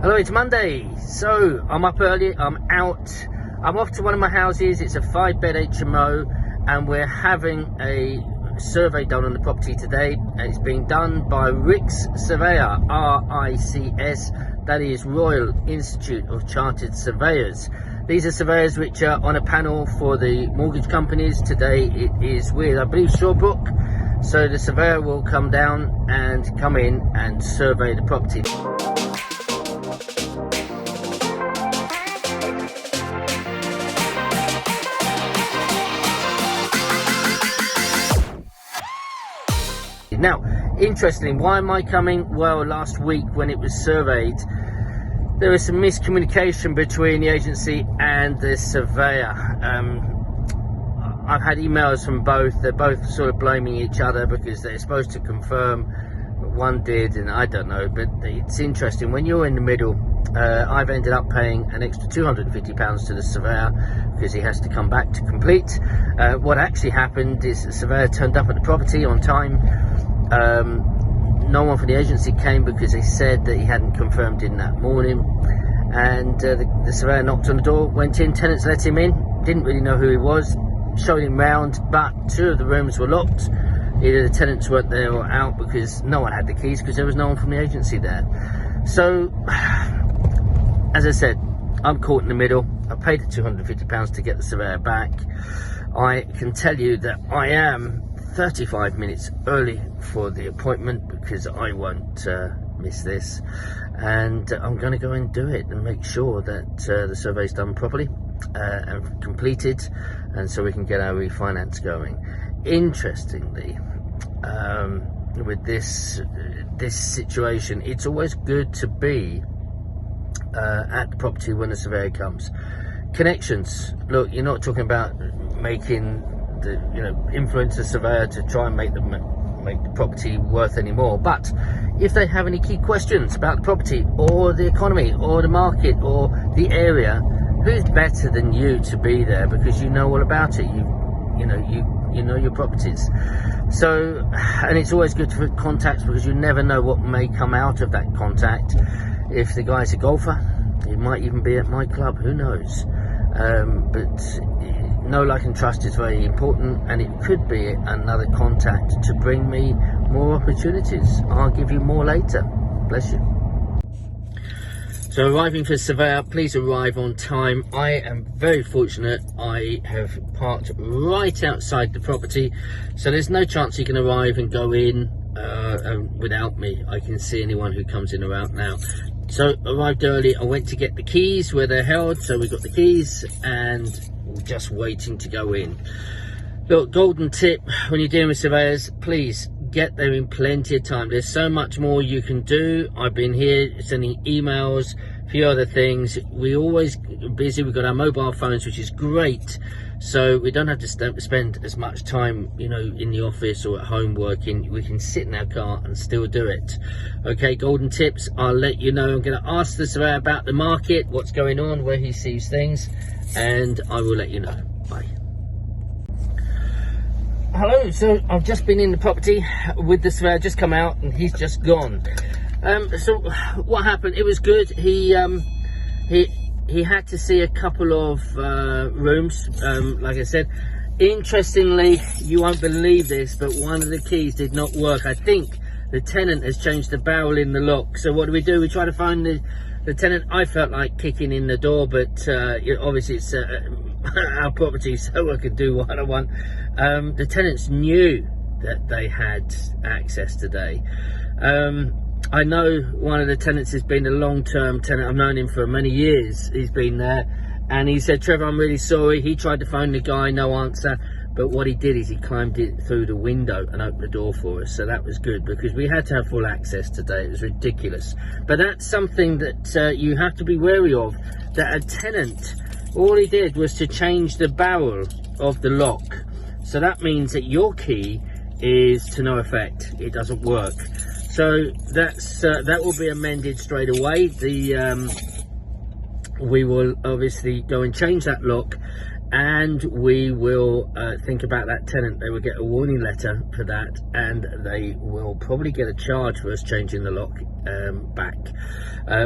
Hello, it's Monday. So I'm up early, I'm off to one of my houses. It's a 5-bed HMO and we're having a survey done on the property today. It's being done by Rick's Surveyor, R-I-C-S, that is Royal Institute of Chartered Surveyors. These are surveyors which are on a panel for the mortgage companies. Today it is with, I believe, Shawbrook. So the surveyor will come down and come in and survey the property. Now, interestingly, why am I coming? Well, last week when it was surveyed, there was some miscommunication between the agency and the surveyor. I've had emails from both. They're both sort of blaming each other because they're supposed to confirm. One did, and I don't know. But it's interesting. When you're in the middle, I've ended up paying an extra £250 to the surveyor because he has to come back to complete. What actually happened is the surveyor turned up at the property on time. No one from the agency came because they said that he hadn't confirmed in that morning, and the surveyor knocked on the door, went in, tenants let him in, didn't really know who he was, showed him round, but 2 of the rooms were locked. Either the tenants weren't there or out because no one had the keys because there was no one from the agency there. So, as I said, I'm caught in the middle. I paid the £250 to get the surveyor back. I can tell you that I am 35 minutes early for the appointment because I won't miss this, and I'm going to go and do it and make sure that the survey's done properly and completed, and so we can get our refinance going. Interestingly, with this situation, it's always good to be at the property when the surveyor comes. Connections. Look, you're not talking about making influence the surveyor to try and make the property worth any more, but if they have any key questions about the property or the economy or the market or the area, who's better than you to be there because you know all about it? You know your properties. So, and it's always good for contacts because you never know what may come out of that contact. If the guy's a golfer, he might even be at my club, who knows? But know, like and trust is very important, and it could be another contact to bring me more opportunities. I'll give you more later. Bless you. So arriving for surveyor, please arrive on time. I am very fortunate. I have parked right outside the property, so there's no chance he can arrive and go in without me. I can see anyone who comes in or out now. So arrived early. I went to get the keys where they're held, so we got the keys and we're just waiting to go in. Look, golden tip when you're dealing with surveyors, please get there in plenty of time. There's so much more you can do. I've been here sending emails, a few other things. We're always busy. We've got our mobile phones, which is great, so we don't have to spend as much time in the office or at home working. We can sit in our car and still do it. Okay, golden tips. I'll let you know. I'm going to ask the surveyor about the market, what's going on, where he sees things, and I will let you know. Bye. Hello, so I've just been in the property with the surveyor, just come out and he's just gone. So what happened? It was good. He had to see a couple of rooms, like I said. Interestingly, you won't believe this, but one of the keys did not work. I think the tenant has changed the barrel in the lock. So what do? We try to find the tenant. I felt like kicking in the door, but obviously it's our property, so I could do what I want. The tenants knew that they had access today. I know one of the tenants has been a long-term tenant. I've known him for many years. He's been there, and he said, "Trevor, I'm really sorry." He tried to phone the guy, no answer. But what he did is he climbed it through the window and opened the door for us. So that was good because we had to have full access today. It was ridiculous. But that's something that you have to be wary of. That a tenant, all he did was to change the barrel of the lock. So that means that your key is to no effect. It doesn't work. So that will be amended straight away. We will obviously go and change that lock and we will think about that tenant. They will get a warning letter for that, and they will probably get a charge for us changing the lock back,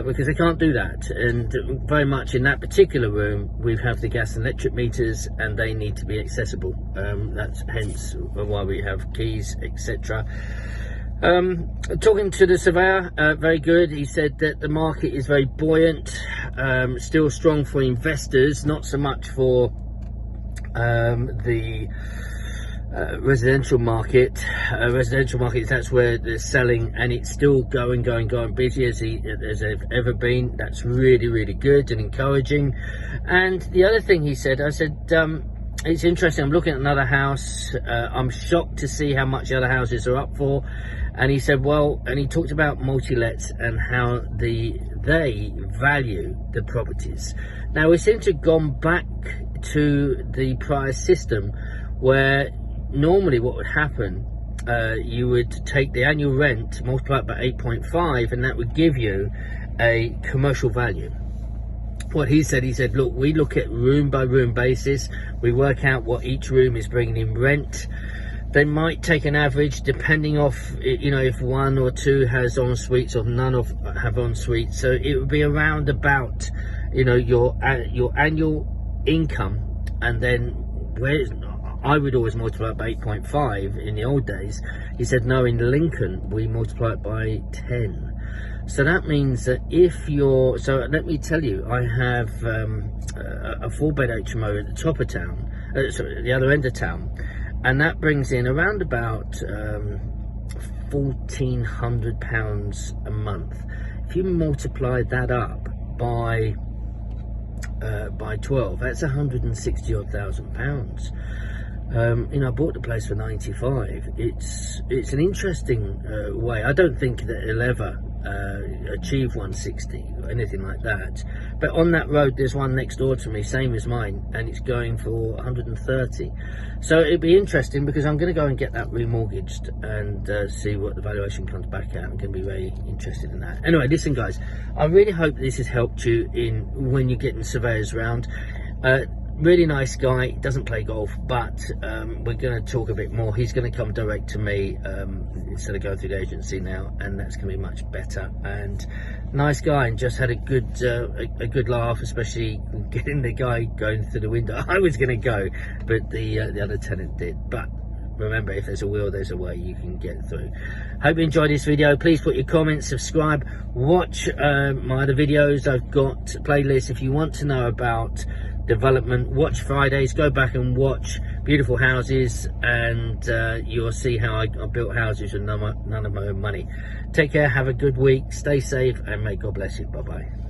because they can't do that. And very much in that particular room, we have the gas and electric meters, and they need to be accessible. That's hence why we have keys, etc. Talking to the surveyor, very good. He said that the market is very buoyant, still strong for investors, not so much for the residential market. Residential markets, that's where they're selling, and it's still going busy as they've ever been. That's really good and encouraging. And the other thing he said, I said, it's interesting, I'm looking at another house, I'm shocked to see how much the other houses are up for. And he said, well, and he talked about multi-lets and how they value the properties. Now, we seem to have gone back to the prior system where normally what would happen, you would take the annual rent, multiply it by 8.5, and that would give you a commercial value. What he said, look, we look at room by room basis, we work out what each room is bringing in rent. They might take an average depending off, you know, if one or two has en suites or none have en suites. So it would be around about, you know, your annual income, and then I would always multiply it by 8.5 in the old days. He said no, in Lincoln we multiply it by 10. So that means that if you're, so let me tell you, I have a 4-bed HMO at the top of town, sorry, at the other end of town, and that brings in around about £1,400 a month. If you multiply that up by 12, that's 160,000 pounds. You know, I bought the place for 95. It's an interesting way. I don't think that it'll ever achieve 160 or anything like that, but on that road there's one next door to me, same as mine, and it's going for 130. So it'd be interesting, because I'm going to go and get that remortgaged and see what the valuation comes back at. I'm going to be very interested in that. Anyway, listen guys, I really hope this has helped you in when you're getting surveyors around. Really nice guy, doesn't play golf, but we're going to talk a bit more. He's going to come direct to me instead of going through the agency now, and that's going to be much better. And nice guy, and just had a good laugh, especially getting the guy going through the window. I was going to go, but the other tenant did. But remember, if there's a will, there's a way you can get through. Hope you enjoyed this video. Please put your comments, subscribe, watch my other videos. I've got playlists if you want to know about development. Watch Fridays, go back and watch beautiful houses, and you'll see how I built houses with none of my own money. Take care, have a good week, stay safe, and may God bless you. Bye bye.